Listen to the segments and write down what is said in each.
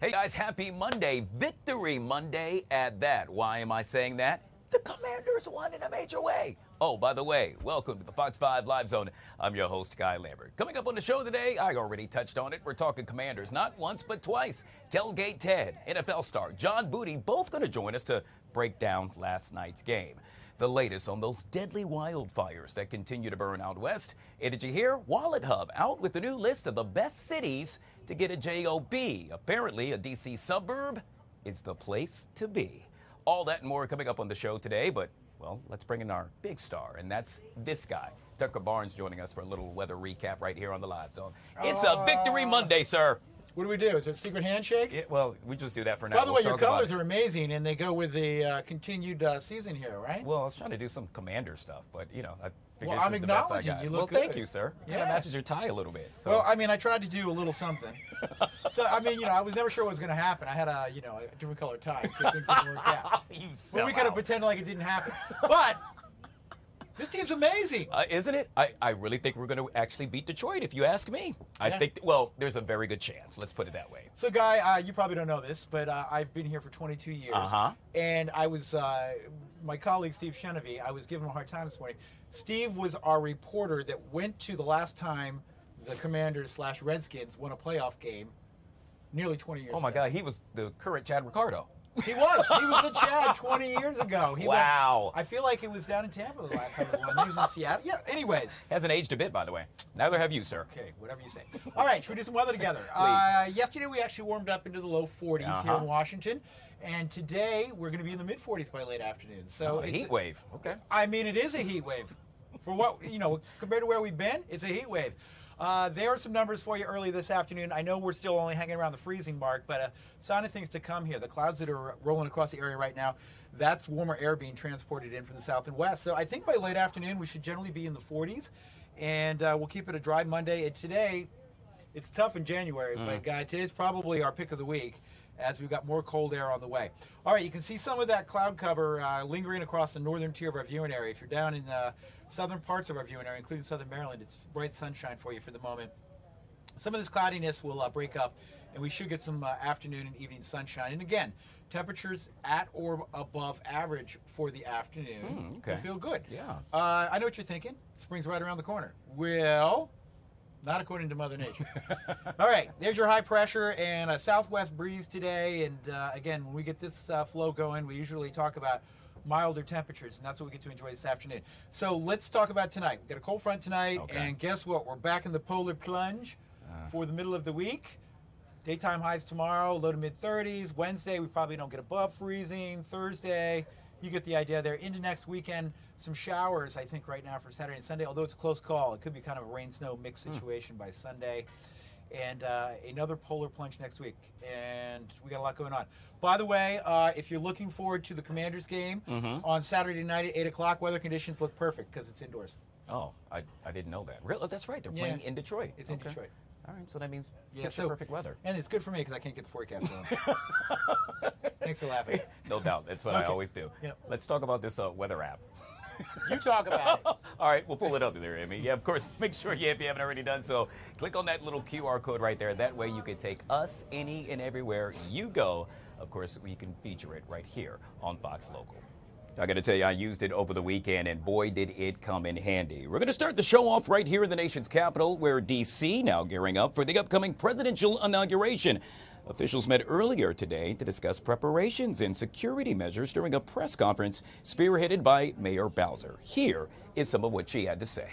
Hey guys, happy Monday. Victory Monday at that. Why am I saying that? The Commanders won in a major way. Oh, by the way, welcome to the Fox 5 Live Zone. I'm your host, Guy Lambert. Coming up on the show today, I already touched on it. We're talking Commanders, not once but twice. Tailgate Ted, NFL star John Booty, both going to join us to break down last night's game. The latest on those deadly wildfires that continue to burn out west. And did you hear? Wallet Hub out with a new list of the best cities to get a job. Apparently, a D.C. suburb is the place to be. All that and more coming up on the show today, but, well, let's bring in our big star, and that's this guy. Tucker Barnes joining us for a little weather recap right here on the Live Zone. It's a Victory Monday, sir. What do we do? Is it a secret handshake? Yeah, well, we just do that for now. By the way, your colors are amazing, and they go with the continued season here, right? Well, I was trying to do some Commander stuff, but, you know, I figured I'm this is the best I acknowledging got. you look well, good. thank you, sir. It kind of matches your tie a little bit. So. Well, I mean, I tried to do a little something. So, I mean, you know, I was never sure what was going to happen. I had a different color tie. Things didn't work out. But we could have pretended like it didn't happen. But this team's amazing. Isn't it? I really think we're going to actually beat Detroit, if you ask me. I think, well, there's a very good chance. Let's put it that way. So, Guy, you probably don't know this, but I've been here for 22 years. And I was, my colleague, Steve Chenevy, I was giving him a hard time this morning. Steve was our reporter that went to the last time the Commanders/Redskins won a playoff game nearly 20 years ago. Oh, my God. He was the current Chad Ricardo. He was the Chad 20 years ago. Wow. I feel like it was down in Tampa the last time he won. He was in Seattle. Yeah, anyways. Hasn't aged a bit, by the way. Neither have you, sir. Okay, whatever you say. All right, should we do some weather together? Please. Yesterday we actually warmed up into the low 40s here in Washington. And today we're going to be in the mid 40s by late afternoon. So a heat wave. Okay. I mean, it is a heat wave. For what, compared to where we've been, it's a heat wave. There are some numbers for you early this afternoon. I know we're still only hanging around the freezing mark, but a sign of things to come here. The clouds that are rolling across the area right now, that's warmer air being transported in from the south and west. So I think by late afternoon, we should generally be in the 40s, and we'll keep it a dry Monday. And today, it's tough in January, but today's probably our pick of the week, as we've got more cold air on the way. All right, you can see some of that cloud cover lingering across the northern tier of our viewing area. If you're down in southern parts of our viewing area, including southern Maryland, it's bright sunshine for you for the moment. Some of this cloudiness will break up, and we should get some afternoon and evening sunshine. And again, temperatures at or above average for the afternoon. Okay. We feel good. Yeah. I know what you're thinking. Spring's right around the corner. Well, not according to Mother Nature. All right, there's your high pressure and a southwest breeze today. And again, when we get this flow going, we usually talk about milder temperatures, and that's what we get to enjoy this afternoon. So let's talk about tonight. We've got a cold front tonight, and guess what? We're back in the polar plunge for the middle of the week. Daytime highs tomorrow, low to mid 30s. Wednesday, we probably don't get above freezing. Thursday, you get the idea there. Into next weekend, some showers, I think, right now for Saturday and Sunday, although it's a close call. It could be kind of a rain-snow mix situation by Sunday. And another polar plunge next week. And we got a lot going on. By the way, if you're looking forward to the Commanders game on Saturday night at 8 o'clock, weather conditions look perfect because it's indoors. Oh, I didn't know that. Really? That's right. They're playing in Detroit. It's in Detroit. All right, so that means it's perfect weather. And it's good for me because I can't get the forecast wrong. Thanks for laughing. No doubt. That's what I always do. Yep. Let's talk about this weather app. You talk about it. All right, we'll pull it up there, Amy. Yeah, of course, make sure if you haven't already done so, click on that little QR code right there. That way you can take us any and everywhere you go. Of course, we can feature it right here on Fox Local. I got to tell you, I used it over the weekend, and boy, did it come in handy. We're going to start the show off right here in the nation's capital, where D.C. now gearing up for the upcoming presidential inauguration. Officials met earlier today to discuss preparations and security measures during a press conference spearheaded by Mayor Bowser. Here is some of what she had to say.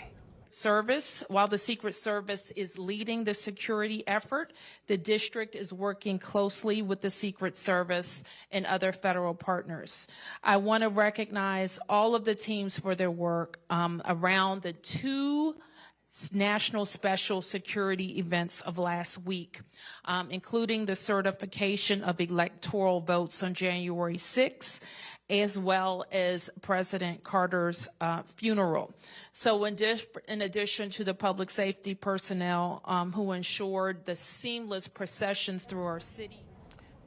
While the Secret Service is leading the security effort, the district is working closely with the Secret Service and other federal partners. I want to recognize all of the teams for their work around the two national special security events of last week, including the certification of electoral votes on January 6th, as well as President Carter's funeral. So in addition to the public safety personnel who ensured the seamless processions through our city.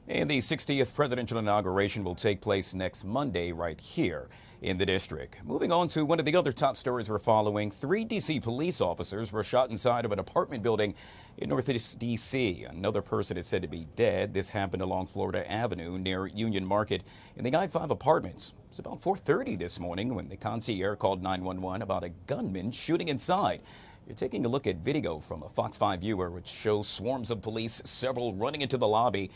And the 60th presidential inauguration will take place next Monday right here in the district. Moving on to one of the other top stories we're following, 3 D.C. police officers were shot inside of an apartment building in Northeast D.C. Another person is said to be dead. This happened along Florida Avenue near Union Market in the I-5 apartments. It's about 4:30 this morning when the concierge called 911 about a gunman shooting inside. You're taking a look at video from a Fox 5 viewer which shows swarms of police, several running into the lobby.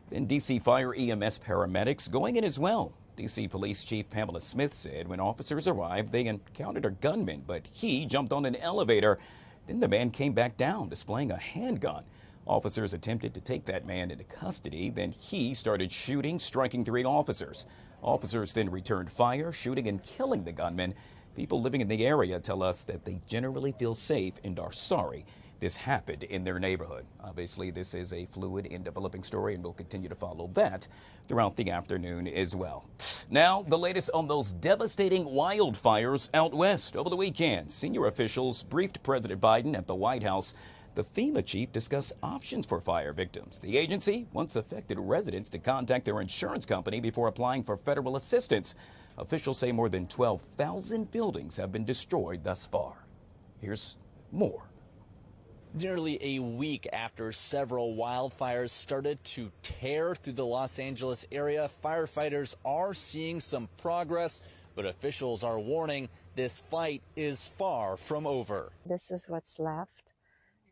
Then D.C. Fire EMS paramedics going in as well. D.C. Police Chief Pamela Smith said when officers arrived, they encountered a gunman, but he jumped on an elevator. Then the man came back down, displaying a handgun. Officers attempted to take that man into custody. Then he started shooting, striking 3 officers. Officers then returned fire, shooting and killing the gunman. People living in the area tell us that they generally feel safe and are sorry this happened in their neighborhood. Obviously, this is a fluid and developing story, and we'll continue to follow that throughout the afternoon as well. Now, the latest on those devastating wildfires out west. Over the weekend, senior officials briefed President Biden at the White House. The FEMA chief discussed options for fire victims. The agency wants affected residents to contact their insurance company before applying for federal assistance. Officials say more than 12,000 buildings have been destroyed thus far. Here's more. Nearly a week after several wildfires started to tear through the Los Angeles area, firefighters are seeing some progress, but officials are warning this fight is far from over. This is what's left.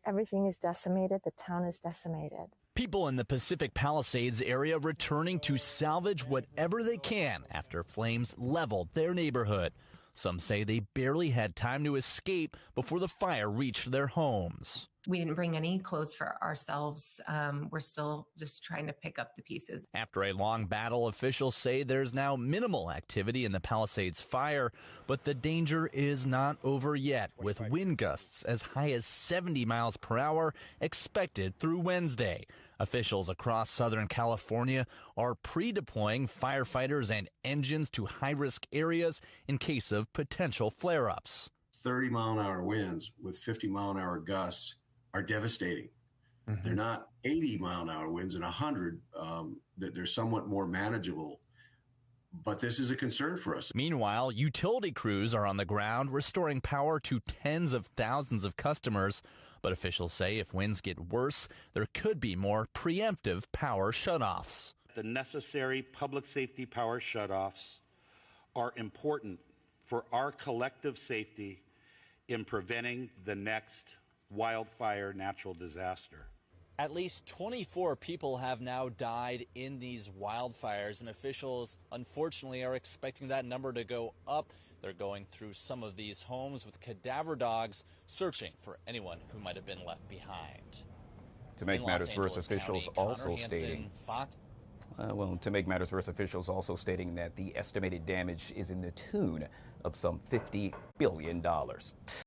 Everything is decimated. The town is decimated. People in the Pacific Palisades area returning to salvage whatever they can after flames leveled their neighborhood. Some say they barely had time to escape before the fire reached their homes. We didn't bring any clothes for ourselves. We're still just trying to pick up the pieces. After a long battle, officials say there's now minimal activity in the Palisades fire, but the danger is not over yet, with wind gusts as high as 70 miles per hour expected through Wednesday. Officials across Southern California are pre-deploying firefighters and engines to high-risk areas in case of potential flare-ups. 30-mile-an-hour winds with 50-mile-an-hour gusts are devastating. They're not 80-mile-an-hour winds and 100. That they're somewhat more manageable. But this is a concern for us. Meanwhile, utility crews are on the ground restoring power to tens of thousands of customers. But officials say if winds get worse, there could be more preemptive power shutoffs. The necessary public safety power shutoffs are important for our collective safety in preventing the next wildfire natural disaster. At least 24 people have now died in these wildfires, and officials unfortunately are expecting that number to go up. They're going through some of these homes with cadaver dogs, searching for anyone who might have been left behind. To make matters worse, officials also stating that the estimated damage is in the tune of some $50 billion.